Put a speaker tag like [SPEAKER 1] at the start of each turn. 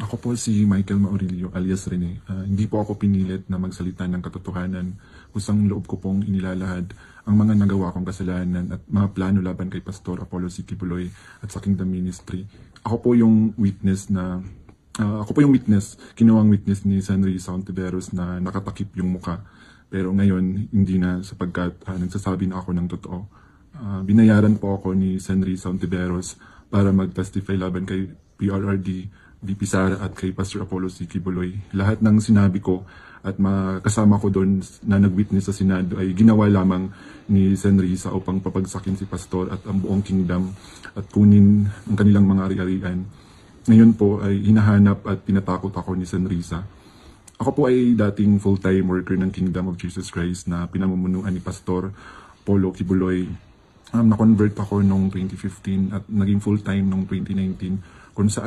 [SPEAKER 1] Ako po si Michael Maurilio alias Rene. Hindi po ako pinilit na magsalita ng katotohanan. Kusang loob ko pong inilalahad ang mga nagawa kong kasalanan at mga plano laban kay Pastor Apollo C. Kibuloy at sa Kingdom Ministry. Ako po yung witness, ginawang witness ni San Risa Ontiveros na nakatakip yung muka. Pero ngayon, hindi na sapagkat nagsasabi na ako ng totoo. Binayaran po ako ni San Risa Ontiveros para mag-testify laban kay PRRD, VP Sara at kay Pastor Apollo C. Kibuloy. Lahat ng sinabi ko at kasama ko doon na nag-witness sa Senado ay ginawa lamang ni San Risa upang papagsakin si Pastor at ang buong kingdom at kunin ang kanilang mga ari-arian. Ngayon po ay hinahanap at tinatakot ako ni San Risa. Ako po ay dating full-time worker ng Kingdom of Jesus Christ na pinamumunuan ni Pastor Apollo Kibuloy. Na-convert ako noong 2015 at naging full-time noong 2019 kung saan